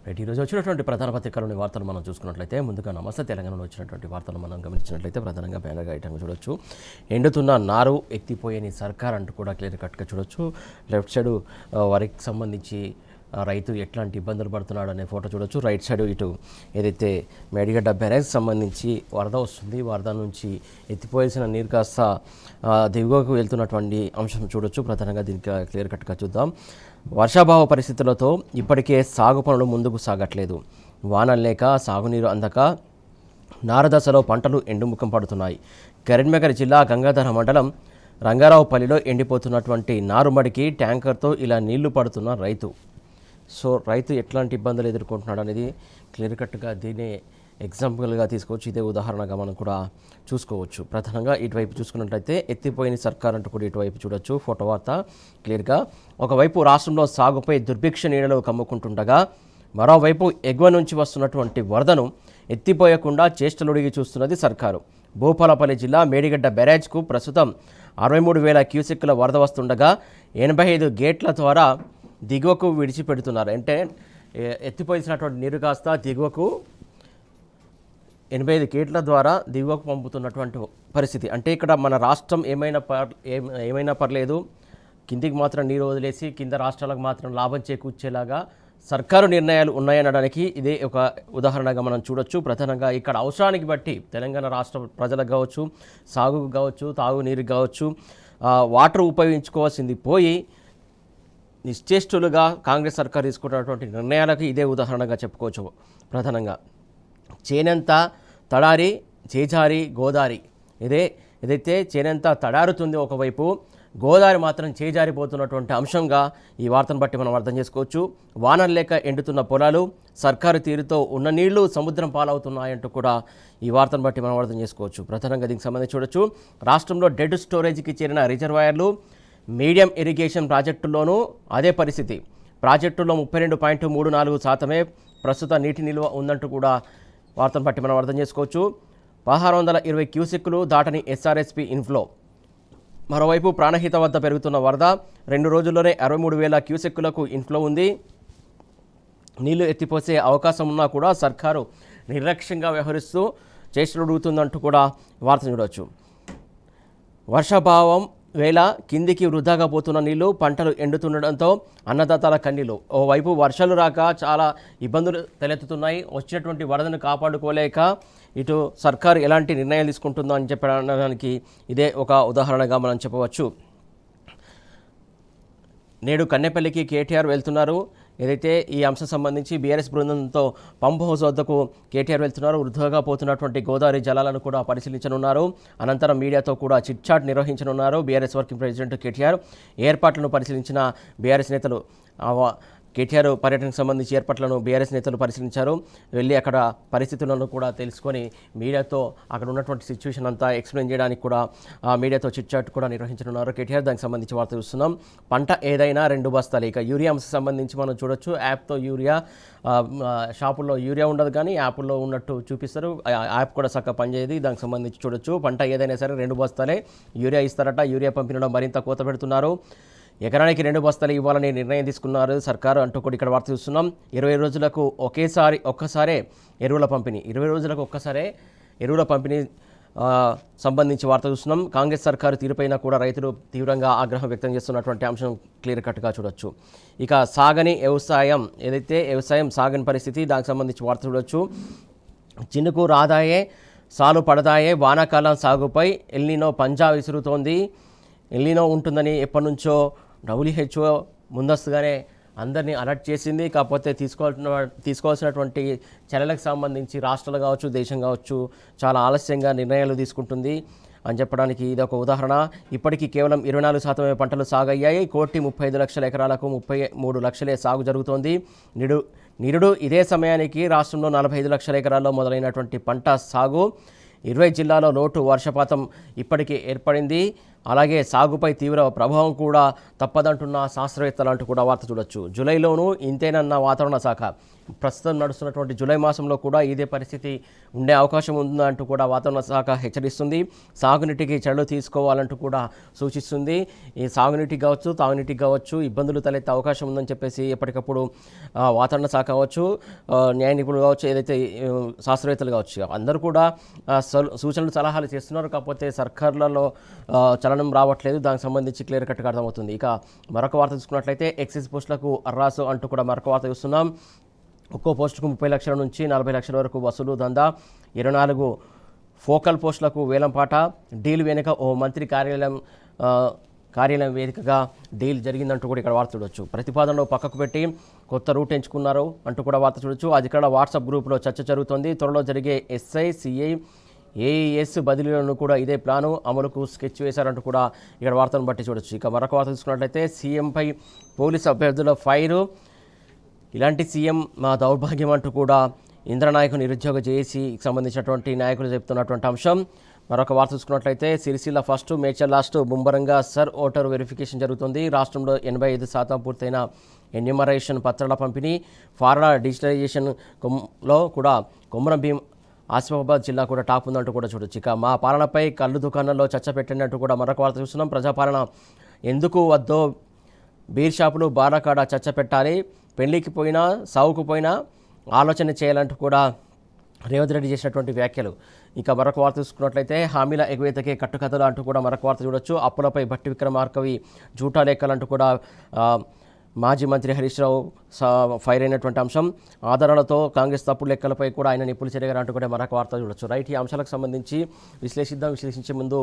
Right ఈరోజు వచ్చినటువంటి ప్రధాన పత్రికలోని వార్తలు మనం చూసుకున్నట్లయితే ముందుగా నమస్తే తెలంగాణలో వచ్చినటువంటి వార్తలు మనం గమనించినట్లయితే ప్రధానంగా బ్యానర్గా ఐటమ్ చూడొచ్చు. ఎండుతున్న నారు ఎత్తిపోయేని సర్కార్ అంటూ కూడా క్లియర్ కట్గా చూడొచ్చు. లెఫ్ట్ సైడ్ వరికి సంబంధించి రైతు ఎట్లాంటి ఇబ్బందులు పడుతున్నాడు అనే ఫోటో చూడొచ్చు. రైట్ సైడ్ ఇటు ఏదైతే మేడిగడ్డ బ్యారేజ్ సంబంధించి వరద వస్తుంది, వరద నుంచి ఎత్తిపోయాల్సిన నీరు కాస్త దిగువకు వెళ్తున్నటువంటి అంశం చూడొచ్చు. ప్రధానంగా దీనికి క్లియర్ కట్గా చూద్దాం. వర్షాభావ పరిస్థితులతో ఇప్పటికే సాగు పనులు ముందుకు సాగట్లేదు. వానలు లేక సాగునీరు అందక నారదశలో పంటలు ఎండుముఖం పడుతున్నాయి. కరీంనగర్ జిల్లా గంగాధర మండలం రంగారావుపల్లిలో ఎండిపోతున్నటువంటి నారుమడికి ట్యాంకర్తో ఇలా నీళ్లు పడుతున్న రైతు. సో రైతు ఎట్లాంటి ఇబ్బందులు ఎదుర్కొంటున్నాడు అనేది క్లియర్ కట్గా దీన్ని ఎగ్జాంపుల్గా తీసుకోవచ్చు. ఇదే ఉదాహరణగా మనం కూడా చూసుకోవచ్చు. ప్రధానంగా ఇటువైపు చూసుకున్నట్లయితే ఎత్తిపోయిన సర్కార్ అంటూ కూడా ఇటువైపు చూడొచ్చు. ఫోటో వార్త క్లియర్గా ఒకవైపు రాష్ట్రంలో సాగుపై దుర్భిక్ష నీడలు కమ్ముకుంటుండగా మరోవైపు ఎగువ నుంచి వస్తున్నటువంటి వరదను ఎత్తిపోయకుండా చేష్టలుడిగి చూస్తున్నది సర్కారు. భూపాలపల్లి జిల్లా మేడిగడ్డ బ్యారేజ్కు ప్రస్తుతం 63,000 క్యూసెక్కుల వరద వస్తుండగా 85 గేట్ల ద్వారా దిగువకు విడిచిపెడుతున్నారు. అంటే ఎత్తిపోయినటువంటి నీరు కాస్త దిగువకు 85 గేట్ల ద్వారా దిగువకు పంపుతున్నటువంటి పరిస్థితి. అంటే ఇక్కడ మన రాష్ట్రం ఏమైనా పర్లేదు, కిందికి మాత్రం నీరు వదిలేసి కింద రాష్ట్రాలకు మాత్రం లాభం చేకూర్చేలాగా సర్కారు నిర్ణయాలు ఉన్నాయనడానికి ఇదే ఒక ఉదాహరణగా మనం చూడొచ్చు. ప్రధానంగా ఇక్కడ అవసరానికి బట్టి తెలంగాణ రాష్ట్ర ప్రజలకు కావచ్చు, సాగుకు కావచ్చు, తాగునీరుకి కావచ్చు వాటర్ ఉపయోగించుకోవాల్సింది పోయి నిశ్చేష్టులుగా కాంగ్రెస్ సర్కారు తీసుకున్నటువంటి నిర్ణయాలకు ఇదే ఉదాహరణగా చెప్పుకోవచ్చు. ప్రధానంగా చేనంత తడారి చేజారి గోదారి ఏదైతే చేనంత తడారుతుంది ఒకవైపు, గోదావరి మాత్రం చేజారిపోతున్నటువంటి అంశంగా ఈ వార్తను బట్టి మనం అర్థం చేసుకోవచ్చు. వానలు లేక ఎండుతున్న పొలాలు, సర్కారు తీరుతో ఉన్న నీళ్లు సముద్రం పాలవుతున్నాయంటూ కూడా ఈ వార్తను బట్టి మనం అర్థం చేసుకోవచ్చు. ప్రధానంగా దీనికి సంబంధించి చూడొచ్చు. రాష్ట్రంలో డెడ్ స్టోరేజ్కి చేరిన రిజర్వాయర్లు, మీడియం ఇరిగేషన్ ప్రాజెక్టుల్లోనూ అదే పరిస్థితి. ప్రాజెక్టుల్లో 32.34% ప్రస్తుత నీటి నిల్వ ఉందంటూ కూడా వార్తను బట్టి మనం అర్థం చేసుకోవచ్చు. 1620 క్యూసెక్కులు దాటని ఎస్ఆర్ఎస్పి ఇన్ఫ్లో. మరోవైపు ప్రాణహిత వద్ద పెరుగుతున్న వరద 2 రోజుల్లోనే 63,000 క్యూసెక్కులకు ఇన్ఫ్లో ఉంది. నీళ్లు ఎత్తిపోసే అవకాశం ఉన్నా కూడా సర్కారు నిర్లక్ష్యంగా వ్యవహరిస్తూ చేష్టలుడుగుతుందంటూ కూడా వార్త చూడవచ్చు. వర్షాభావం వేళ కిందికి వృధాగా పోతున్న నీళ్లు, పంటలు ఎండుతుండడంతో అన్నదాతల కన్నీళ్లు. ఓవైపు వర్షాలు రాక చాలా ఇబ్బందులు తలెత్తుతున్నాయి. వచ్చినటువంటి వరదను కాపాడుకోలేక ఇటు సర్కారు ఎలాంటి నిర్ణయాలు తీసుకుంటుందో అని చెప్పడానికి ఇదే ఒక ఉదాహరణగా మనం చెప్పవచ్చు. నేడు కన్నెపల్లికి కేటీఆర్ వెళ్తున్నారు. ఏదైతే ఈ అంశం సంబంధించి బీఆర్ఎస్ బృందంతో పంప్ హౌస్ వద్దకు కేటీఆర్ వెళ్తున్నారు. వృధాగా పోతున్నటువంటి గోదావరి జలాలను కూడా పరిశీలించనున్నారు. అనంతరం మీడియాతో కూడా చిట్ చాట్ నిర్వహించనున్నారు. బీఆర్ఎస్ వర్కింగ్ ప్రెసిడెంట్ కేటీఆర్ ఏర్పాట్లను పరిశీలించిన బీఆర్ఎస్ నేతలు కేటీఆర్ పర్యటనకు సంబంధించి ఏర్పాట్లను బీఆర్ఎస్ నేతలు పరిశీలించారు. వెళ్ళి అక్కడ పరిస్థితులను కూడా తెలుసుకొని మీడియాతో అక్కడ ఉన్నటువంటి సిచ్యువేషన్ అంతా ఎక్స్ప్లెయిన్ చేయడానికి కూడా మీడియాతో చిట్ చాట్ కూడా నిర్వహించనున్నారు కేటీఆర్. దానికి సంబంధించి వార్త చూస్తున్నాం. పంట ఏదైనా 2 బస్తాలు. ఇక యూరియా అంశం సంబంధించి మనం చూడొచ్చు. యాప్తో యూరియా షాపుల్లో యూరియా ఉండదు, కానీ యాప్లో ఉన్నట్టు చూపిస్తారు. యాప్ కూడా చక్కగా పనిచేయదు. దానికి సంబంధించి చూడొచ్చు. పంట ఏదైనా సరే 2 బస్తాలే యూరియా ఇస్తారట. యూరియా పంపిణీలో మరింత కోత పెడుతున్నారు. ఎకరానికి 2 బస్తాలు ఇవ్వాలని నిర్ణయం తీసుకున్నారు సర్కారు అంటూ కూడా ఇక్కడ వార్త చూస్తున్నాం. 20 రోజులకు ఒక్కసారే ఎరువుల పంపిణీ. 20 రోజులకు ఒక్కసారే ఎరువుల పంపిణీ సంబంధించి వార్త చూస్తున్నాం. కాంగ్రెస్ సర్కారు తీరుపైన కూడా రైతులు తీవ్రంగా ఆగ్రహం వ్యక్తం చేస్తున్నటువంటి అంశం క్లియర్ కట్గా చూడొచ్చు. ఇక సాగని వ్యవసాయం, ఏదైతే వ్యవసాయం సాగని పరిస్థితి, దానికి సంబంధించి వార్త చూడొచ్చు. చినుకు రాదాయే సాలు పడదాయే, వానాకాలం సాగుపై ఎల్నినో పంజా విసురుతోంది. ఎల్నినో ఉంటుందని ఎప్పటి నుంచో WHO ముందస్తుగానే అందరినీ అలర్ట్ చేసింది. కాకపోతే తీసుకోవాల్సినటువంటి చర్యలకు సంబంధింంచి రాష్ట్రాలు కావచ్చు, దేశం కావచ్చు చాలా ఆలస్యంగా నిర్ణయాలు తీసుకుంటుంది అని చెప్పడానికి ఇది ఒక ఉదాహరణ. ఇప్పటికీ కేవలం 24% పంటలు సాగయ్యాయి. 1,35,00,000 ఎకరాలకు 33 లక్షలే సాగు జరుగుతోంది. నిరుడు ఇదే సమయానికి రాష్ట్రంలో 45 లక్షల ఎకరాల్లో మొదలైనటువంటి పంట సాగు. 20 జిల్లాలో లోటు వర్షపాతం ఇప్పటికీ ఏర్పడింది. అలాగే సాగుపై తీవ్ర ప్రభావం కూడా తప్పదంటున్న శాస్త్రవేత్తలు అంటూ కూడా వార్త చూడొచ్చు. జూలైలోనూ ఇంతేనన్న వాతావరణ శాఖ. ప్రస్తుతం నడుస్తున్నటువంటి జూలై మాసంలో కూడా ఇదే పరిస్థితి ఉండే అవకాశం ఉందంటూ కూడా వాతావరణ శాఖ హెచ్చరిస్తుంది. సాగునీటికి చర్యలు తీసుకోవాలంటూ కూడా సూచిస్తుంది. ఈ సాగునీటికి కావచ్చు, తాగునీటికి కావచ్చు ఇబ్బందులు తలెత్తే అవకాశం ఉందని చెప్పేసి ఎప్పటికప్పుడు వాతావరణ శాఖ కావచ్చు, న్యాయ నిపుణులు కావచ్చు, ఏదైతే శాస్త్రవేత్తలు కావచ్చు అందరూ కూడా సూచనలు సలహాలు చేస్తున్నారు. కాకపోతే సర్కార్లలో చలనం రావట్లేదు. దానికి సంబంధించి క్లియర్ కట్గా అర్థమవుతుంది. ఇక మరొక వార్త చూసుకున్నట్లయితే ఎక్సైజ్ పోస్టులకు అర్రాసు అంటూ కూడా మరొక వార్త చూస్తున్నాం. ఒక్కో పోస్టుకు 30 లక్షల నుంచి 40 లక్షల వరకు వసూలు దందా. 24 ఫోకల్ పోస్టులకు వేలంపాట. డీల్ వెనుక ఓ మంత్రి కార్యాలయం వేదికగా డీల్ జరిగిందంటూ కూడా ఇక్కడ వార్త చూడొచ్చు. ప్రతిపాదనలో పక్కకు పెట్టి కొత్త రూట్ ఎంచుకున్నారు అంటూ కూడా వార్త చూడొచ్చు. అది ఇక్కడ వాట్సాప్ గ్రూప్లో చర్చ జరుగుతోంది. త్వరలో జరిగే ఎస్ఐ, సిఐ, ఏఈఎస్ బదిలీలను కూడా ఇదే ప్లాను అమలుకు స్కెచ్ వేశారంటూ కూడా ఇక్కడ వార్తను బట్టి చూడొచ్చు. ఇక మరొక వార్త చూసుకున్నట్లయితే సీఎంపై పోలీసు అభ్యర్థుల ఫైరు. ఇలాంటి సీఎం మా దౌర్భాగ్యం అంటూ కూడా ఇంద్రనాయకు నిరుద్యోగ జేఏసీకి సంబంధించినటువంటి నాయకులు చెప్తున్నటువంటి అంశం. మరొక వార్త చూసుకున్నట్లయితే సిరిసిల్ల ఫస్ట్, మేడ్చల్ లాస్ట్ ముమ్మరంగా సర్ ఓటర్ వెరిఫికేషన్ జరుగుతుంది. రాష్ట్రంలో 85% పూర్తయిన ఎన్యూమరేషన్ పత్రాల పంపిణీ. ఫార్మా డిజిటలైజేషన్లో కూడా కొమరం భీం ఆసిఫాబాద్ జిల్లా కూడా టాప్ ఉందంటూ కూడా చూడొచ్చు. ఇక మా పాలనపై కళ్ళు దుకాణంలో చర్చ పెట్టినట్టు కూడా మరొక వార్త చూస్తున్నాం. ప్రజాపాలన ఎందుకు వద్దో బీర్ షాపులు, బారాకాడ చర్చ పెట్టాలి. పెళ్లికి పోయినా సావుకు పోయినా ఆలోచన చేయాలంటూ కూడా రేవంత్ రెడ్డి చేసినటువంటి వ్యాఖ్యలు. ఇక మరొక వార్త చూసుకున్నట్లయితే హామీల ఎగువేతకే కట్టుకథలు అంటూ కూడా మరొక వార్త చూడొచ్చు. అప్పులపై భట్టి విక్రమార్కవి జూటా లెక్కలంటూ కూడా మాజీ మంత్రి హరీష్ రావు ఫైర్ అయినటువంటి అంశం. ఆధారాలతో కాంగ్రెస్ తప్పుడు లెక్కలపై కూడా ఆయన నిప్పులు చెరిగారంటూ కూడా మరొక వార్త చూడొచ్చు. రైట్, ఈ అంశాలకు సంబంధించి విశ్లేషించే ముందు